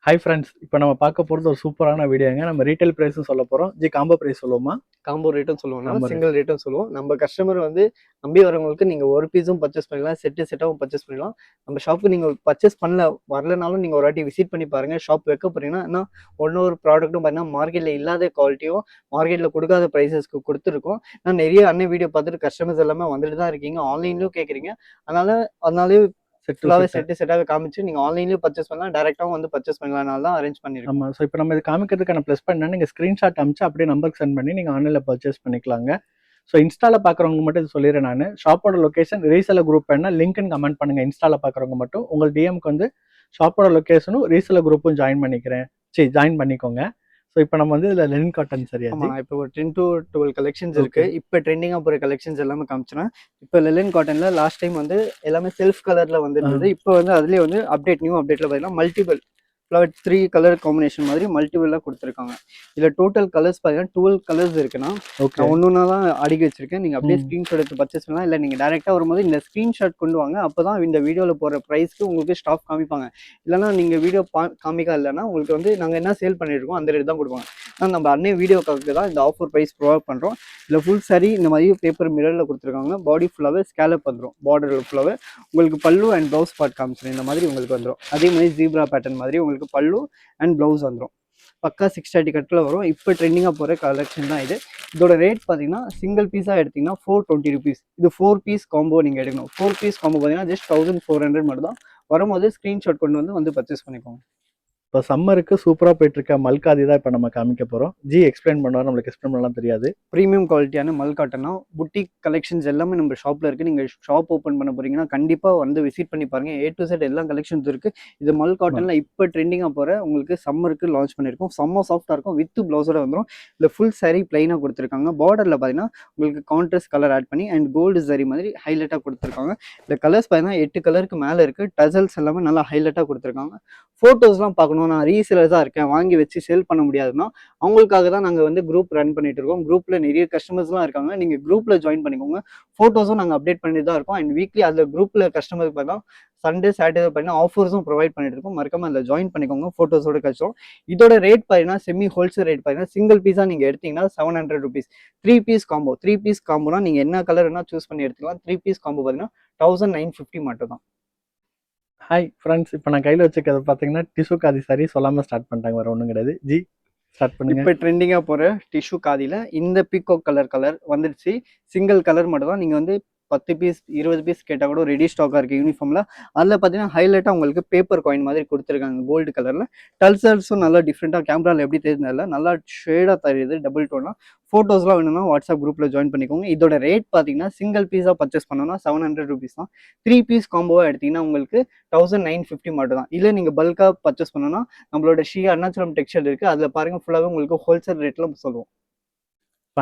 Hi friends, இப்போ நம்ம பார்க்க போகிறது ஒரு சூப்பரான வீடியோங்க. நம்ம ரீட்டைல் ப்ரைஸும் சொல்ல போகிறோம். காம்போ ப்ரைஸ் சொல்லுவோமா? காம்போ ரேட்டும் சொல்லுவோம்னா காம்போ ரேட். சிங்கிள் ரேட்டும் சொல்லுவோம். நம்ம கஸ்டமர் நம்பி வரவங்களுக்கு நீங்க ஒரு பீஸும் பர்ச்சேஸ் பண்ணிக்கலாம், செட்டாவும் பர்ச்சேஸ் பண்ணிக்கலாம். நம்ம ஷாப்புக்கு நீங்க பர்ச்சேஸ் வரலனாலும் நீங்க ஒரு வாட்டி விசிட் பண்ணி பாருங்க. ஷாப் வைக்க போறீங்கன்னா இன்னும் ஒன்னொரு ப்ராடக்ட்டும் பார்த்தீங்கன்னா மார்க்கெட்ல இல்லாத குவாலிட்டியும் மார்க்கெட்ல கொடுக்காத ப்ரைஸஸ்க்கு கொடுத்துருக்கோம். நான் நிறைய அன்னை வீடியோ பார்த்துட்டு கஸ்டமர்ஸ் எல்லாமே வந்துட்டு தான் இருக்கீங்க, ஆன்லைன்லயும் கேட்குறீங்க. அதனாலே ஃபுல்லாகவே செட்டாகவே காமிச்சு நீங்கள் ஆன்லைன்லேயும் பர்ச்சேஸ் பண்ணலாம், டேரெக்டாகவும் வந்து பர்ச்சேஸ் பண்ணலாம்னால தான் அரேஞ்ச் பண்ணியிருக்கோம். ஆமாம். ஸோ இப்போ நம்ம இது காமிக்கிறதுக்கான ப்ளஸ் பண்ணால் நீங்கள் ஸ்க்ரீன்ஷாட் அனுப்பிச்சு அப்படியே நம்பருக்கு சென்ட் பண்ணி நீங்கள் ஆன்லைனில் பர்ச்சேஸ் பண்ணிக்கலாங்க. ஸோ இன்ஸ்டாவில் பார்க்குறவங்க மட்டும் இது சொல்லிடுறேன் நான். ஷாப்போட லொக்கேஷன் ரீசெலர் குரூப் என்ன லிங்க்னு கமெண்ட் பண்ணுங்கள். இன்ஸ்டாவில் பார்க்குறவங்க மட்டும் உங்கள் டிஎம்க்கு வந்து ஷாப்போட லொக்கேஷனும் ரீசெலர் குரூப்பும் ஜாயின் பண்ணிக்கோங்க. ஸோ இப்போ நம்ம வந்து இதில் லெனின் காட்டன் சரியா? ஆமாம், இப்போ ஒரு 10 to 12 கலெக்ஷன்ஸ் இருக்குது. இப்போ ட்ரெண்டிங்காக போகிற கலெக்ஷன்ஸ் எல்லாமே காமிச்சினா, இப்போ லெனின் காட்டனில் லாஸ்ட் டைம் வந்து எல்லாமே செல்ஃப் கலரில் வந்துருந்தது. இப்போ வந்து அதுலேயே வந்து நியூ அப்டேட்டில் பார்த்தீங்கன்னா மல்டிபிள் ஃப்ளவர் 3 கலர் காம்பினேஷன் மாதிரி மல்டிபிளாக கொடுத்துருக்காங்க. இதில் டோட்டல் கலர்ஸ் பார்த்தீங்கன்னா 12 கலர்ஸ் இருக்குன்னா, நான் ஒன்று தான் அடுக்கி வச்சிருக்கேன். நீங்கள் அப்படியே ஸ்க்ரீன்ஷாட் எடுத்து பர்ச்சேஸ் பண்ணலாம். இல்லை நீங்கள் டேரெக்டாக வரும்போது இந்த ஸ்க்ரீன்ஷாட் கொண்டு வாங்க. அப்போ தான் இந்த வீடியோவில் போகிற ப்ரைஸ்க்கு உங்களுக்கு ஸ்டாக் காமிப்பாங்க. இல்லைனா நீங்கள் வீடியோ காமிக்கா இல்லைன்னா உங்களுக்கு வந்து நாங்கள் என்ன சேல் பண்ணியிருக்கோம் அந்த ரேட் தான் கொடுப்பாங்க. ஆனால் நம்ம அன்னை வீடியோக்காக தான் இந்த ஆஃபர் ப்ரைஸ் ப்ரொவைட் பண்ணுறோம். இல்லை ஃபுல் சாரி இந்த மாதிரி பேப்பர் மிரரில் கொடுத்துருக்காங்க. பாடி ஃபுல்லாகவே ஸ்கேலப் வந்துடும். பார்டரில் ஃபுல்லாகவே உங்களுக்கு பல்லு அண்ட் ப்ளவுஸ் பார்ட் காமிச்சிடும். இந்த மாதிரி உங்களுக்கு வந்துடும். அதே மாதிரி ஜீப்ரா பேட்டர்ன் மாதிரி உங்களுக்கு பல்லு அண்ட் பிளவுஸ் வந்துடும். பக்கா 630 கட்டில் வரும். இப்போ ட்ரெண்டிங்காக போகிற கலெக்ஷன் தான் இது. இதோட ரேட் பார்த்தீங்கன்னா சிங்கிள் பீஸாக எடுத்தீங்கன்னா 420 rupees. இது 4 பீஸ் காம்போ நீங்கள் எடுக்கணும். 4 பீஸ் காம்போ பார்த்தீங்கன்னா ஜஸ்ட் 1400 மட்டும் தான். வரும்போது ஸ்க்ரீன்ஷாட் கொண்டு வந்து பர்ச்சேஸ் பண்ணிக்கோங்க. இப்போ சம்மருக்கு சூப்பராக போயிட்டு இருக்க மல்காதி தான் இப்போ நம்ம காமிக்க போகிறோம். எக்ஸ்பிளைன் பண்ணுவார், நம்மளுக்கு எக்ஸ்பிளைன் பண்ணலாம் தெரியாது. ப்ரீமியம் குவாலிட்டியான மல்காட்டனா புட்டிக் கலெக்ஷன்ஸ் எல்லாமே நம்ம ஷாப்பில் இருக்குது. நீங்கள் ஷாப் ஓப்பன் பண்ண போகிறீங்கன்னா கண்டிப்பாக வந்து விசிட் பண்ணி பாருங்கள். A to Z எல்லா கலெக்ஷன்ஸ் இருக்குது. இது மல்காட்டனில் இப்போ ட்ரெண்டிங்காக போகிற உங்களுக்கு சம்மருக்கு லான்ச் பண்ணியிருக்கோம். செம்ம சாஃப்டாக இருக்கும். வித் ப்ளவுஸோட வந்துடும். இல்லை ஃபுல் சாரி பிளைனாக கொடுத்துருக்காங்க. பார்டரில் பார்த்தீங்கன்னா உங்களுக்கு கான்ட்ராஸ்ட் கலர் ஆட் பண்ணி அண்ட் கோல்டு சாரி மாதிரி ஹைலைட்டாக கொடுத்துருக்காங்க. இந்த கலர்ஸ் பார்த்தீங்கன்னா 8 கலருக்கு மேலே இருக்குது. டசல்ஸ் எல்லாமே நல்லா ஹைலைட்டாக கொடுத்துருக்காங்க. ஃபோட்டோஸ்லாம் பார்க்கணும். நான் ரீசேலர் தான் இருக்கேன், வாங்கி வச்சு சேல் பண்ண முடியாதுன்னா அவங்களுக்காக தான் நாங்கள் வந்து குரூப் ரன் பண்ணிட்டு இருக்கோம். குரூப்பில் நிறைய கஸ்டமர்ஸ்லாம் இருக்காங்க. நீங்கள் குரூப்பில் ஜாயின் பண்ணிக்கோங்க. ஃபோட்டோஸும் நாங்கள் அப்டேட் பண்ணிட்டு தான் இருக்கோம். அண்ட் வீக்லி அதில் குரூப்பில் கஸ்டமருக்கு பார்த்தா சண்டே சாட்டர்டே பார்த்தீங்கன்னா ஆஃபர்ஸும் ப்ரொவைட் பண்ணிட்டு இருக்கோம். மறக்காம அதில் ஜாயின் பண்ணிக்கோங்க. ஃபோட்டோஸோட கஷ்டம். இதோட ரேட் பார்த்தீங்கன்னா செமி ஹோல்சேல் ரேட் பார்த்தீங்கன்னா சிங்கிள் பீஸாக நீங்கள் எடுத்தீங்கன்னா 700 rupees. 3 piece combo. 3 பீஸ் காம்போனா நீங்கள் என்ன கலர் வேணால் சூஸ் பண்ணி எடுத்துக்கலாம். 3 பீஸ் காம்போ பார்த்தீங்கன்னா 1950 மட்டும் தான். ஹாய் ஃப்ரெண்ட்ஸ், இப்போ நான் கையில் வச்சுக்கிறது பார்த்தீங்கன்னா டிஷ்யூ காதி சாரி சொல்லாமல் ஸ்டார்ட் பண்ணிட்டாங்க, வேறு ஒன்றும் கிடையாது. ஸ்டார்ட் பண்ணுங்க. இப்போ ட்ரெண்டிங்காக போகிற டிஷ்யூ காதியில் இந்த பீகோ கலர் வந்துடுச்சு. சிங்கிள் கலர் மட்டும் தான். நீங்கள் வந்து 10 பீஸ் 20 பீஸ் கேட்டால் கூட ரெடி ஸ்டாக்காக இருக்குது யூனிஃபார்மில். அதில் பார்த்தீங்கன்னா ஹைலைட்டாக உங்களுக்கு பேப்பர் காயின் மாதிரி கொடுத்துருக்காங்க கோல்டு கலரில். டல்சல்ஸும் நல்லா டிஃப்ரெண்ட்டாக கேமராவில் எப்படி தெரிஞ்சதில்ல, நல்லா ஷேடாக தெரியுது டபுள் டோனாக. ஃபோட்டோஸ்லாம் வேணும்னா வாட்ஸ்அப் குரூப்பில் ஜாயின் பண்ணிக்கோங்க. இதோட ரேட் பார்த்தீங்கன்னா சிங்கிள் பீஸாக பர்ச்சேஸ் பண்ணோன்னா 700 rupees தான். 3 பீஸ் காம்போவாக எடுத்திங்கன்னா உங்களுக்கு 1950 மட்டும் தான். இல்லை நீங்கள் பல்காக பர்ச்சேஸ் பண்ணோன்னா நம்மளோட அருணாச்சலம் டெக்ஸ்டைல் இருக்குது, அதில் பாருங்கள் ஃபுல்லாகவே உங்களுக்கு ஹோல்சேல் ரேட்டில் சொல்லுவோம்.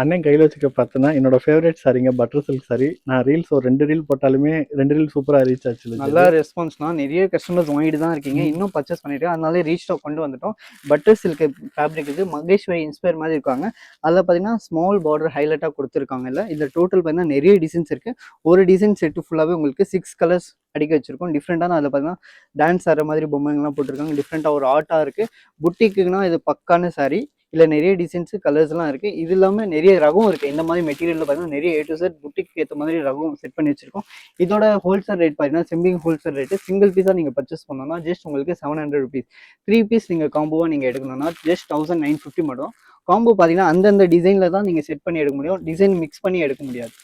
அண்ணன் கையில் வச்சுக்க பார்த்தோன்னா என்னோட ஃபேவரட் சாரிங்க பட்டர் சில்க் சாரி. நான் ரீல்ஸ் ஒரு 2 ரீல் போட்டாலுமே 2 ரீல் சூப்பராக ரீச் ஆச்சு. நல்லா ரெஸ்பான்ஸ்னா நிறைய கஸ்டமர்ஸ் வாங்கிட்டு தான் இருக்கீங்க. இன்னும் பர்ச்சேஸ் பண்ணிட்டு அதனால ரீச் ஸ்டாக் கொண்டு வந்துட்டோம். பட்டர் சில்க் ஃபேப்ரிக் இது மகேஸ்வரி இன்ஸ்பயர் மாதிரி இருக்காங்க. அதில் பார்த்தீங்கன்னா ஸ்மால் பார்டர் ஹைலைட்டாக கொடுத்துருக்காங்க. இல்லை இதில் டோட்டல் பார்த்தீங்கன்னா நிறைய டிசைன்ஸ் இருக்குது. ஒரு டிசைன் செட்டு ஃபுல்லாகவே உங்களுக்கு 6 கலர்ஸ் அடிக்க வச்சிருக்கோம். டிஃப்ரெண்டான அதில் பார்த்தீங்கன்னா டான்ஸ் ஆடுற மாதிரி பொம்மைங்கள்லாம் போட்டிருக்காங்க. டிஃப்ரெண்ட்டாக ஒரு ஆர்ட்டாக இருக்குது. புட்டிக்குன்னா இது பக்கான சாரி. இல்லை நிறைய டிசைன்ஸு கலர்ஸ்லாம் இருக்குது. இது இல்லாமல் நிறைய ரகம் இருக்குது. இந்த மாதிரி மெட்டீரியலில் பார்த்தீங்கன்னா நிறைய A to Z புட்டிக்கு ஏற்ற மாதிரி ரகம் செட் பண்ணி வச்சிருக்கோம். இதோட ஹோல்சேல் ரேட் பார்த்தீங்கன்னா செம்பிங் ஹோல்சேல் ரேட்டு சிங்கிள் பீஸாக நீங்கள் பர்ச்சேஸ் பண்ணோன்னா ஜஸ்ட் உங்களுக்கு 700 rupees. 3 பீஸ் நீங்கள் காம்போவாக நீங்கள் எடுக்கணும்னா ஜஸ்ட் 1950 மட்டும். காம்போ பார்த்தீங்கன்னா அந்தந்த டிசைனில் தான் நீங்கள் செட் பண்ணி எடுக்க முடியும். டிசைன் மிக்ஸ் பண்ணி எடுக்க முடியாது.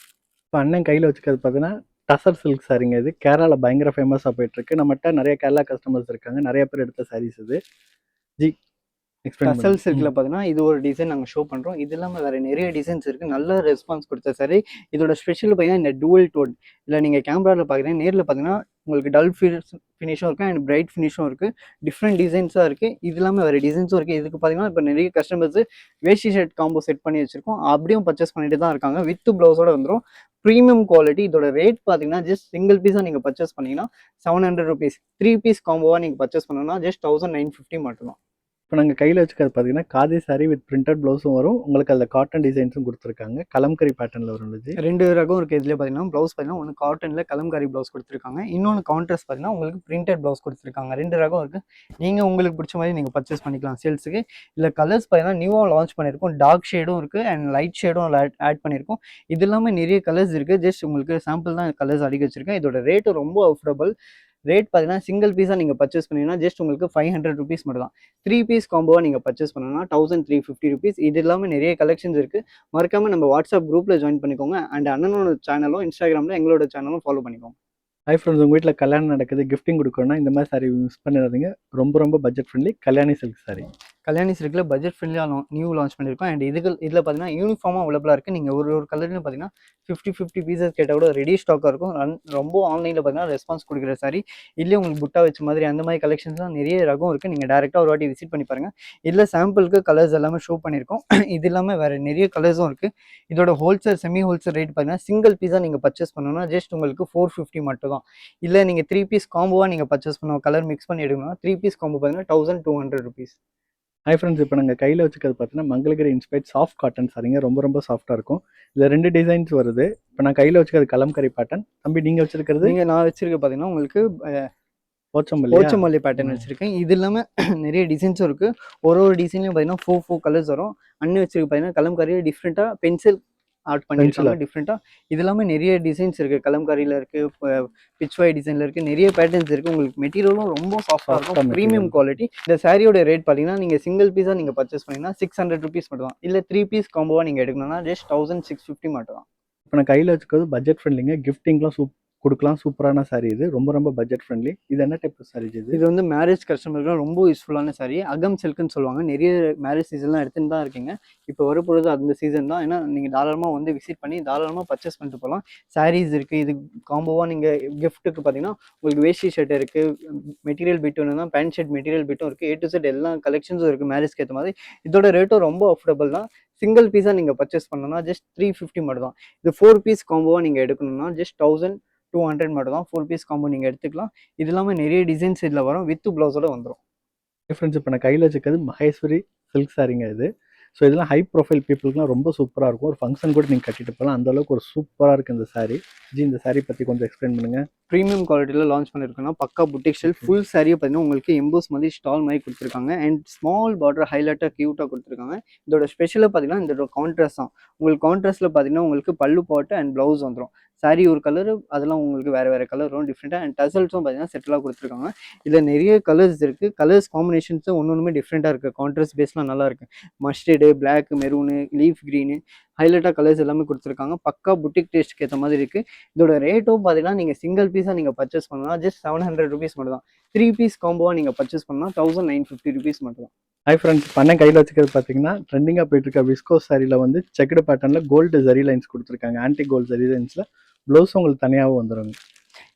இப்போ அண்ணன் கையில் வச்சுக்கிறது பார்த்தீங்கன்னா டசர் சில்க் சாரிங்க. இது கேரளாவில் பயங்கர ஃபேமஸாக போயிட்டுருக்கு. நம்மகிட்ட நிறைய கேரளா கஸ்டமர்ஸ் இருக்காங்க, நிறைய பேர் எடுத்த சாரீஸ் இது. டசல் சில்க்ல பார்த்தீங்கன்னா இது ஒரு டிசைன் நாங்கள் ஷோ பண்ணுறோம். இது இல்லாமல் வேறு நிறைய டிசைன்ஸ் இருக்குது. நல்ல ரெஸ்பான்ஸ் கொடுத்த சாரி. இதோட ஸ்பெஷல் பார்த்தீங்கன்னா இந்த டூவல் டோன். இல்லை நீங்கள் கேமராவில் பார்க்குறீங்க, நேரில் பார்த்தீங்கன்னா உங்களுக்கு டல் ஃபினிஷும் இருக்குது அண்ட் பிரைட் ஃபினிஷும் இருக்குது. டிஃப்ரெண்ட் டிசைன்ஸாக இருக்குது. இது இல்லாமல் வேறு டிசைன்ஸும் இருக்குது. இதுக்கு பார்த்தீங்கன்னா இப்போ நிறைய கஸ்டமர்ஸ் வேஷ்டி ஷர்ட் காம்போ செட் பண்ணி வச்சிருக்கோம். அப்படியும் பர்ச்சேஸ் பண்ணிட்டு தான் இருக்காங்க. வித் ப்ளவுஸோட வந்துடும். Premium quality. இதோட ரேட் பார்த்தீங்கன்னா ஜஸ்ட் சிங்கிள் பீஸாக நீங்கள் பர்ச்சேஸ் பண்ணிங்கன்னா 700 rupees. 3 பீஸ் காம்போவாக நீங்கள் பர்ச்சேஸ் பண்ணணும்னா ஜஸ்ட் 1950 மட்டும் தான். இப்போ நாங்கள் கையில் வச்சுக்கிறது பார்த்தீங்கன்னா காதி சாரி வித் பிரிண்டட் ப்ளவுஸும் வரும், உங்களுக்கு அதில் காட்டன் டிசைன்ஸும் கொடுத்துருக்காங்க. கலம்கரி பேட்டர்னில் வரும் இது. 2 ரகம் இருக்குது இதில் பார்த்தீங்கன்னா. ப்ளவுஸ் பார்த்தீங்கன்னா ஒன்று காட்டனில் கலம்காரி ப்ளவுஸ் கொடுத்துருக்காங்க, இன்னொன்று கான்ட்ராஸ்ட் பார்த்தீங்கன்னா உங்களுக்கு பிரிண்டட் ப்ளவுஸ் கொடுத்துருக்காங்க. 2 ரகம் இருக்குது. நீங்கள் உங்களுக்கு பிடிச்ச மாதிரி நீங்கள் பர்ச்சேஸ் பண்ணிக்கலாம் சேல்ஸுக்கு. இல்லை கலர்ஸ் பார்த்தீங்கன்னா நியூவாக லான்ச் பண்ணியிருக்கோம். டார்க் ஷேடும் இருக்குது அண்ட் லைட் ஷேடும் ஆட் பண்ணியிருக்கோம். இது இல்லாமல் நிறைய கலர்ஸ் இருக்குது. ஜஸ்ட் உங்களுக்கு சாம்பிள் தான் கலர்ஸ் அடிக்க வச்சிருக்கேன். இதோட ரேட்டு ரொம்ப அஃபோர்டபுள். ரேட் பார்த்தீங்கன்னா சிங்கிள் பீஸாக நீங்கள் பர்ச்சேஸ் பண்ணீங்கன்னா ஜஸ்ட் உங்களுக்கு 500 ருபீஸ் மட்டும் தான். 3 பீஸ் காம்போவாக நீங்கள் பர்ச்சேஸ் பண்ணணும்னா 1350 ருபீஸ். இது இல்லாமல் நிறைய கலெக்ஷன்ஸ் இருக்குது. மறக்காமல் நம்ம வாட்ஸ்அப் குரூப்பில் ஜாயின் பண்ணிக்கோங்க. அண்ட் அண்ணனோட சேனலும் இன்ஸ்டாகிராமில் எங்களோட சேனலும் ஃபாலோ பண்ணிக்கோங்க. ஹை ஃப்ரெண்ட்ஸ், உங்கள் வீட்டில் கல்யாணம் நடக்குது, கிஃப்டிங் கொடுக்கணும்னா இந்த மாதிரி சாரி மிஸ் பண்ணிடாதீங்க. ரொம்ப budget friendly Kalyani silk sari. Kalyani சில்கில் பட்ஜெட் ஃப்ரெண்ட்லியாக நியூ லான்ச் பண்ணியிருக்கோம். அண்ட் இதில் பார்த்தீங்கன்னா யூனிஃபார்மாக அவைலபிளாக இருக்குது. நீங்கள் ஒரு கலர்னு பார்த்தீங்கன்னா 50 பீசஸ் கேட்டால் கூட ரெடி ஸ்டாக்காக இருக்கும். ரொம்ப ஆன்லைனில் பார்த்தீங்கன்னா ரெஸ்பான்ஸ் கொடுக்குற சாரி. இல்லையே உங்களுக்கு புட்டா வச்ச மாதிரி அந்த மாதிரி கலெக்ஷன்ஸ்லாம் நிறைய ரகம் இருக்குது. நீங்கள் டேரெக்டாக ஒரு வாட்டி விசிட் பண்ணி பாருங்கள். இல்லை சாம்பிளுக்கு கலர்ஸ் எல்லாமே ஷோ பண்ணியிருக்கோம். இது இல்லாமல் வேறு நிறைய கலர்ஸும் இருக்குது. இதோட ஹோல்சேல் செமி ஹோல்சேல் ரேட் பார்த்தீங்கன்னா சிங்கிள் பீஸாக நீங்கள் பர்ச்சேஸ் பண்ணணும்னா ஜஸ்ட் உங்களுக்கு 450 மட்டும் தான். இல்லை நீங்கள் 3 பீஸ் காம்போவாக நீங்கள் பர்ச்சேஸ் பண்ணணும், கலர் மிக்ஸ் பண்ணி எடுக்கணும்னா 3 பீஸ் காம்போ பார்த்தீங்கன்னா 1200 ருபீஸ். ஹை ஃப்ரெண்ட்ஸ், இப்போ நாங்கள் கையில் வச்சுக்கிறது பார்த்தீங்கன்னா மங்களகிரி இன்ஸ்பைர்ட் சாஃப்ட் காட்டன் சாரிங்க. ரொம்ப சாஃப்ட்டாக இருக்கும். இதில் 2 டிசைன்ஸ் வருது. இப்போ நான் கையில் வச்சுக்கிறது கலம்கரி பேட்டர்ன். தம்பி நீங்கள் வச்சிருக்கிறது? நான் வச்சிருக்க பார்த்தீங்கன்னா உங்களுக்கு போச்சமல்லி பேட்டர்ன் வச்சிருக்கேன். இது இல்லாமல் நிறைய டிசைன்ஸும் இருக்குது. ஒரு டிசைன்லையும் பார்த்தீங்கன்னா 4 கலர்ஸ் வரும். அண்ணன் வச்சிருக்க பார்த்தீங்கன்னா கலம்காரியில் டிஃப்ரெண்ட்டாக பென்சில் ஆர்ட் பண்ணியிருக்காங்க டிஃப்ரெண்ட்டாக. இது இல்லாமல் நிறைய டிசைன்ஸ் இருக்குது. கலம்காரியில் இருக்குது, பிச்வாய் டிசைனில் இருக்குது, நிறைய பேட்டர்ன்ஸ் இருக்குது. உங்களுக்கு மெட்டீரியலும் ரொம்ப சாஃப்டாக இருக்கும், ப்ரீமியம் குவாலிட்டி. இந்த சாரியோட ரேட் பார்த்தீங்கன்னா நீங்கள் சிங்கிள் பீஸாக நீங்கள் பர்ச்சேஸ் பண்ணிங்கன்னா 600 ருபீஸ் மட்டும் தான். இல்லை 3 பீஸ் காம்போவாக நீங்கள் எடுக்கணும்னா ஜஸ்ட் 1650 மட்டும் தான். இப்போ நான் கையில் வச்சுக்கிறது பட்ஜெட் ஃப்ரெண்ட்லிங்க. கிஃப்டிங்லாம் கொடுக்கலாம். சூப்பரான சாரி இது. ரொம்ப பட்ஜெட் ஃப்ரெண்ட்லி. இது என்ன டைப் சாரி இது? இது வந்து மேரேஜ் கஸ்டமருக்குலாம் ரொம்ப யூஸ்ஃபுல்லான சாரி. அகம் சில்க்னு சொல்லுவாங்க. நிறைய மேரேஜ் சீசன்லாம் எடுத்துன்னு தான் இருக்கீங்க. இப்போ வரப்போகிறது அந்த சீசன் தான். ஏன்னா நீங்கள் தாராளமாக வந்து விசிட் பண்ணி தாராளமாக பர்ச்சேஸ் பண்ணிட்டு போகலாம். சாரீஸ் இருக்குது. இது காம்போவாக நீங்கள் கிஃப்ட்டுக்கு பார்த்தீங்கன்னா உங்களுக்கு வேஷ்டி ஷர்ட் இருக்குது, மெட்டீரியல் பிட் ஒன்று பேண்ட் ஷர்ட் மெட்டீரியல் பிட்டும் இருக்குது. A to Z எல்லா கலெக்ஷன்ஸும் இருக்குது மேரேஜ்க்கு ஏற்ற மாதிரி. இதோட ரேட்டும் ரொம்ப அஃபோர்டபுள் தான். சிங்கிள் பீஸாக நீங்கள் பர்ச்சேஸ் பண்ணணும்னா ஜஸ்ட் 350 மட்டும் தான். இது 4 பீஸ் காம்போவாக நீங்கள் எடுக்கணும்னா ஜஸ்ட் 1200 மட்டும் தான். 4 பீஸ் காம்போ நீங்கள் எடுத்துக்கலாம். இது இல்லாமல் நிறைய டிசைன்ஸ் இதில் வரும். வித் ப்ளவுஸோட வந்துடும். ஃப்ரெண்ட்ஸ், இப்போ நான் கையில் வச்சுக்கிறது மகேஸ்வரி சில்க் சாரிங்க இது. ஸோ இதெல்லாம் ஹை ப்ரொஃபைல் பீப்புளுக்குலாம் ரொம்ப சூப்பராக இருக்கும். ஒரு ஃபங்க்ஷன் கூட நீங்கள் கட்டிட்டு போகலாம். அந்தளவுக்கு ஒரு சூப்பராக இருக்குது இந்த சாரி. இந்த சாரி பற்றி கொஞ்சம் எக்ஸ்பிளைன் பண்ணுங்கள். ப்ரீமியம் குவாலிட்டியில் லான்ச் பண்ணியிருக்கோன்னா பக்கா புட்டிக் ஸ்டைல் ஃபுல் சாரியை பார்த்தீங்கன்னா உங்களுக்கு எம்போஸ் மாதிரி ஸ்டால் மாதிரி கொடுத்துருக்காங்க. அண்ட் ஸ்மால் பார்டர் ஹைலைட்டாக க்யூட்டாக கொடுத்துருக்காங்க. இதோட ஸ்பெஷலாக பார்த்தீங்கன்னா இதோட கான்ட்ராஸ்ட் தான். உங்களுக்கு கான்ட்ராஸ்ட்டில் பார்த்தீங்கன்னா உங்களுக்கு பல்லு பாட்டு அண்ட் ப்ளவுஸ் வந்துடும். சாரி ஒரு கலரு, அதெல்லாம் உங்களுக்கு வேறு கலர் வரும் டிஃப்ரெண்ட்டாக. அண்ட் டசல்ஸும் பார்த்தீங்கன்னா செட்டிலாக கொடுத்துருக்காங்க. இதில் நிறைய கலர்ஸ் இருக்குது. கலர்ஸ் காம்பினேஷன்ஸும் ஒன்றுமே டிஃப்ரெண்ட்டாக இருக்குது. கான்ட்ராஸ்ட் பேஸ்லாம் நல்லா இருக்குது. Mustard, black, maroon, leaf green, ஹைலைட்டாக கலர்ஸ் எல்லாமே கொடுத்துருக்காங்க. பக்கா புட்டிக் டேஸ்ட்டுக்கு ஏற்ற மாதிரி இருக்குது. இதோட ரேட்டும் பார்த்தீங்கன்னா நீங்கள் சிங்கிள் பீஸாக நீங்கள் பர்ச்சேஸ் பண்ணலாம் ஜஸ்ட் 700 ருபீஸ் மட்டும் தான். 3 பீஸ் காம்போவாக நீங்கள் பர்ச்சேஸ் பண்ணால் 1950 ருபீஸ் மட்டும் தான். ஹை ஃப்ரெண்ட்ஸ், பண்ண கையில் வச்சுக்கிறது பார்த்தீங்கன்னா ட்ரெண்டிங்காக போயிட்டு இருக்க விஸ்கோஸ் சாரியில் வந்து செக்குடு பேட்டர்னில் கோல்டு ஜரி லைன்ஸ் கொடுத்துருக்காங்க. ஆன்டி கோல்டு ஜரி லைன்ஸில் ப்ளவுஸ் உங்களுக்கு தனியாகவும் வந்துடுங்க.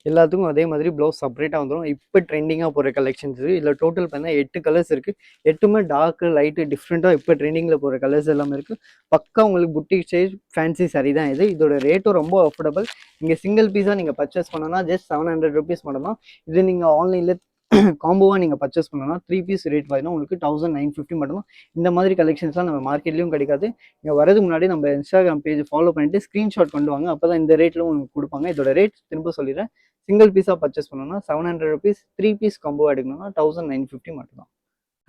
எல்லாத்துக்கும் அதே மாதிரி ப்ளவுஸ் செப்பரேட்டாக வந்துடும். இப்போ ட்ரெண்டிங்காக போகிற கலெக்ஷன்ஸ் இதில் டோட்டல் பார்த்தீங்கன்னா 8 கலர்ஸ் இருக்குது. 8மே டார்க்கு லைட்டு டிஃப்ரெண்ட்டாக இப்போ ட்ரெண்டிங்கில் போகிற கலர்ஸ் எல்லாமே இருக்குது. பக்கா உங்களுக்கு புட்டிக் ஸ்டைல் ஃபேன்சி சாரி தான் இது. இதோட ரேட்டும் ரொம்ப அஃபோர்டபுள். நீங்கள் சிங்கிள் பீஸாக நீங்கள் பர்ச்சேஸ் பண்ணோன்னா ஜஸ்ட் 700 ருபீஸ் மட்டும் தான். இது நீங்கள் ஆன்லைனில் காம்போவாக நீங்கள் பர்ச்சேஸ் பண்ணணும்னா 3 பீஸ் ரேட் பார்த்தீங்கன்னா உங்களுக்கு 1950 மட்டும் தான். இந்த மாதிரி கலெக்ஷன்ஸ்லாம் நம்ம மார்க்கெட்லேயும் கிடைக்காது. நீங்கள் வரதுக்கு முன்னாடி நம்ம இன்ஸ்டாகிராம் பேஜ் ஃபாலோ பண்ணிட்டு ஸ்க்ரீன்ஷாட் கொண்டு வாங்க. அப்போ தான் இந்த ரேட்டில் உங்களுக்கு கொடுப்பாங்க. இதோட ரேட் திரும்ப சொல்லிடுறேன். சிங்கிள் பீஸாக பர்ச்சேஸ் பண்ணணும்னா 700 ருபீஸ். 3 பீஸ் காம்போ எடுக்கணும்னா 1950 மட்டும் தான்.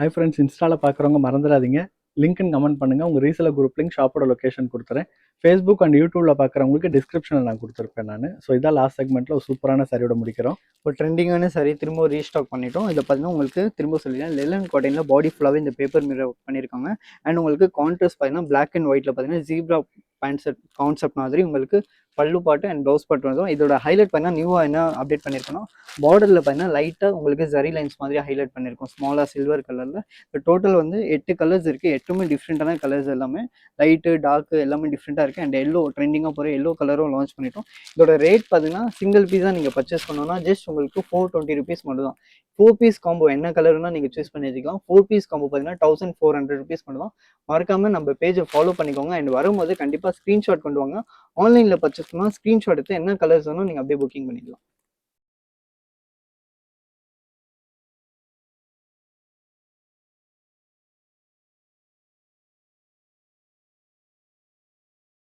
ஹை ஃப்ரெண்ட்ஸ், இன்ஸ்டாவில் பார்க்குறவங்க மறந்துடாதீங்க, லிங்க்னு கமெண்ட் பண்ணுங்கள். உங்கள் ரீசெலர் குரூப் லிங்க், ஷாப்போட லொக்கேஷன் கொடுத்துறேன். ஃபேஸ்புக் அண்ட் யூடியூப்பில் பார்க்குறவங்களுக்கு டிஸ்கிரிப்ஷனில் நான் கொடுத்துருப்பேன் நான். ஸோ இதான் லாஸ்ட் செக்மெண்ட்டில் ஒரு சூப்பரான சாரியோட முடிக்கிறோம். ஒரு ட்ரெண்டிங்கான சாரி திரும்ப ரீஸ்டாக் பண்ணிட்டோம். இதில் பார்த்தீங்கன்னா உங்களுக்கு திரும்ப சொல்லிடுறேன், லெலன் காட்டனில் பாடி ஃபுல்லாகவே இந்த பேப்பர் மிரர் பண்ணியிருக்காங்க. அண்ட் உங்களுக்கு கான்ட்ராஸ்ட் பார்த்தீங்கன்னா பிளாக் அண்ட் ஒயிட்டில் பார்த்தீங்கன்னா ஜீப்ரா பேண்ட் செட் கான்செப்ட் மாதிரி உங்களுக்கு பல்லு பாட்டு அண்ட் ப்ளவுஸ் பாட்டு வந்துடும். இதோட ஹைலைட் பார்த்தீங்கன்னா நியூவாக என்ன அப்டேட் பண்ணியிருக்கோன்னா பார்டரில் பார்த்தீங்கன்னா லைட்டாக உங்களுக்கு ஜரி லைன்ஸ் மாதிரி ஹைலைட் பண்ணியிருக்கோம் ஸ்மாலாக சில்வர் கலரில். இப்போ டோட்டல் வந்து 8 கலர்ஸ் இருக்குது. 8மே டிஃப்ரெண்ட்டான கலர்ஸ் எல்லாமே லைட்டு டார்க்கு எல்லாமே டிஃப்ரெண்ட்டாக இருக்குது. அண்ட் எல்லோ ட்ரெண்டிங்காக போகிற எல்லோ கலரும் லான்ச் பண்ணிட்டோம். இதோட ரேட் பார்த்தீங்கன்னா சிங்கிள் பீஸாக நீங்கள் பர்ச்சேஸ் பண்ணோன்னா ஜஸ்ட் உங்களுக்கு 420 ருபீஸ் மட்டும் தான். 4 பீஸ் காம்போ என்ன கலர்னா நீங்கள் சூஸ் பண்ணி வச்சுக்கலாம். 4 பீஸ் காம்போ பார்த்தீங்கன்னா 1400 ருபீஸ் மட்டும் தான். மறக்காமல் நம்ம பேஜை ஃபாலோ பண்ணிக்கோங்க. அண்ட் வரும்போது கண்டிப்பாக ஸ்க்ரீன்ஷாட் கொண்டு வாங்க. ஆன்லைனில் பர்ச்சேஸ் பண்ணால் ஸ்க்ரீன்ஷாட் எடுத்து என்ன கலர்ஸ் வேணும் நீங்கள் அப்படியே புக்கிங் பண்ணிக்கலாம்.